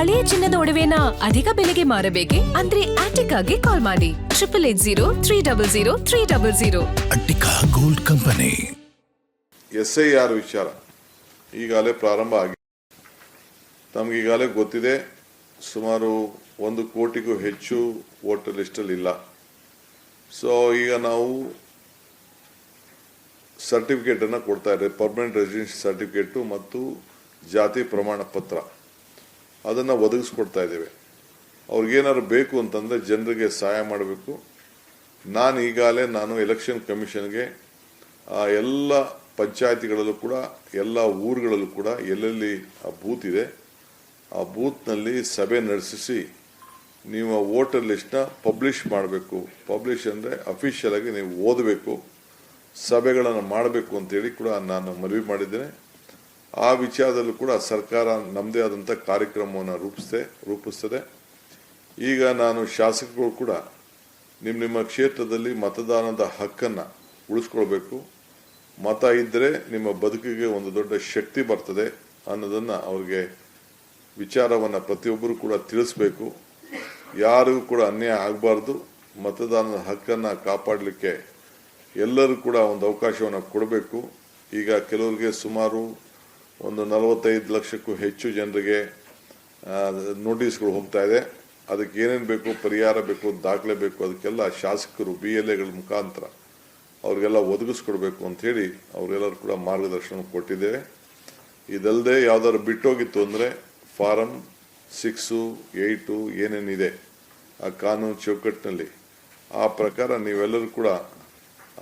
ಹಳೆಯ ಚಿನ್ನದ ಒಡವೆನ ಅಧಿಕ ಬೆಲೆಗೆ ಮಾರಬೇಕೆ ಅಂದ್ರೆ ಆಟಿಕಾಗೆ ಕಾಲ್ ಮಾಡಿ 8880300300. Attica gold company. SIR ವಿಚಾರ ಈಗಾಗಲೇ ಪ್ರಾರಂಭ ಆಗಿದೆ. ನಮಗೀಗಾಗಲೇ ಗೊತ್ತಿದೆ, ಸುಮಾರು 1 ಕೋಟಿಗೂ ಹೆಚ್ಚು ವೋಟರ್ ಲಿಸ್ಟಲ್ಲಿ ಇಲ್ಲ. ಸೊ ಈಗ ನಾವು ಸರ್ಟಿಫಿಕೇಟನ್ನು ಕೊಡ್ತಾ ಇದ್ದೇವೆ, ಪರ್ಮನೆಂಟ್ ರೆಸಿಡೆನ್ಸಿ ಸರ್ಟಿಫಿಕೇಟು ಮತ್ತು ಜಾತಿ ಪ್ರಮಾಣ ಪತ್ರ ಅದನ್ನು ಒದಗಿಸ್ಕೊಡ್ತಾ ಇದ್ದೇವೆ. ಅವ್ರಿಗೇನಾದ್ರು ಬೇಕು ಅಂತಂದರೆ ಜನರಿಗೆ ಸಹಾಯ ಮಾಡಬೇಕು. ನಾನು ಎಲೆಕ್ಷನ್ ಕಮಿಷನ್ಗೆ ಎಲ್ಲ ಪಂಚಾಯತಿಗಳಲ್ಲೂ ಕೂಡ ಎಲ್ಲ ಊರುಗಳಲ್ಲೂ ಕೂಡ ಎಲ್ಲೆಲ್ಲಿ ಆ ಬೂತ್ ಇದೆ ಆ ಬೂತ್ನಲ್ಲಿ ಸಭೆ ನಡೆಸಿ ನೀವು ವೋಟರ್ ಲಿಸ್ಟ್ನ ಪಬ್ಲಿಷ್ ಮಾಡಬೇಕು. ಪಬ್ಲಿಷ್ ಅಂದರೆ ಅಫಿಷಿಯಲ್ ಆಗಿ ನೀವು ಓದಬೇಕು, ಸಭೆಗಳನ್ನು ಮಾಡಬೇಕು ಅಂತೇಳಿ ಕೂಡ ನಾನು ಮನವಿ ಮಾಡಿದ್ದೇನೆ. ಆ ವಿಚಾರದಲ್ಲೂ ಕೂಡ ಸರ್ಕಾರ ನಮ್ಮದೇ ಆದಂಥ ಕಾರ್ಯಕ್ರಮವನ್ನು ರೂಪಿಸ್ತದೆ. ಈಗ ನಾನು ಶಾಸಕರು ಕೂಡ ನಿಮ್ಮ ಕ್ಷೇತ್ರದಲ್ಲಿ ಮತದಾನದ ಹಕ್ಕನ್ನು ಉಳಿಸ್ಕೊಳ್ಬೇಕು. ಮತ ಇದ್ದರೆ ನಿಮ್ಮ ಬದುಕಿಗೆ ಒಂದು ದೊಡ್ಡ ಶಕ್ತಿ ಬರ್ತದೆ ಅನ್ನೋದನ್ನು ಅವ್ರಿಗೆ ವಿಚಾರವನ್ನು ಪ್ರತಿಯೊಬ್ಬರು ಕೂಡ ತಿಳಿಸ್ಬೇಕು. ಯಾರಿಗೂ ಕೂಡ ಅನ್ಯಾಯ ಆಗಬಾರ್ದು. ಮತದಾನದ ಹಕ್ಕನ್ನು ಕಾಪಾಡಲಿಕ್ಕೆ ಎಲ್ಲರೂ ಕೂಡ ಒಂದು ಅವಕಾಶವನ್ನು ಕೊಡಬೇಕು. ಈಗ ಕೆಲವರಿಗೆ ಸುಮಾರು ಒಂದು 45 ಲಕ್ಷಕ್ಕೂ ಹೆಚ್ಚು ಜನರಿಗೆ ನೋಟಿಸ್ಗಳು ಹೋಗ್ತಾ ಇದೆ. ಅದಕ್ಕೆ ಏನೇನು ಬೇಕು, ಪರಿಹಾರ ಬೇಕು, ದಾಖಲೆ ಬೇಕು, ಅದಕ್ಕೆಲ್ಲ ಶಾಸಕರು BLAಗಳ ಮುಖಾಂತರ ಅವ್ರಿಗೆಲ್ಲ ಒದಗಿಸ್ಕೊಡ್ಬೇಕು ಅಂಥೇಳಿ ಅವರೆಲ್ಲರೂ ಕೂಡ ಮಾರ್ಗದರ್ಶನ ಕೊಟ್ಟಿದ್ದೇವೆ. ಇದಲ್ಲದೆ ಯಾವ್ದಾದ್ರು ಬಿಟ್ಟೋಗಿತ್ತು ಅಂದರೆ ಫಾರಂ 6, 8 ಏನೇನಿದೆ ಆ ಕಾನೂನು ಚೌಕಟ್ಟಿನಲ್ಲಿ ಆ ಪ್ರಕಾರ ನೀವೆಲ್ಲರೂ ಕೂಡ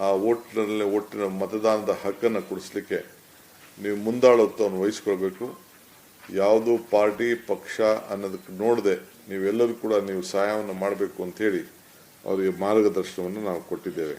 ಆ ಓಟಿನ ಮತದಾನದ ಹಕ್ಕನ್ನು ಕೊಡಿಸ್ಲಿಕ್ಕೆ ನೀವು ಮುಂದಾಳತ್ವವನ್ನು ವಹಿಸ್ಕೊಳ್ಬೇಕು. ಯಾವುದು ಪಾರ್ಟಿ ಪಕ್ಷ ಅನ್ನೋದಕ್ಕೆ ನೋಡದೆ ನೀವೆಲ್ಲರೂ ಕೂಡ ನೀವು ಸಹಾಯವನ್ನು ಮಾಡಬೇಕು ಅಂಥೇಳಿ ಅವರಿಗೆ ಮಾರ್ಗದರ್ಶನವನ್ನು ನಾವು ಕೊಟ್ಟಿದ್ದೇವೆ.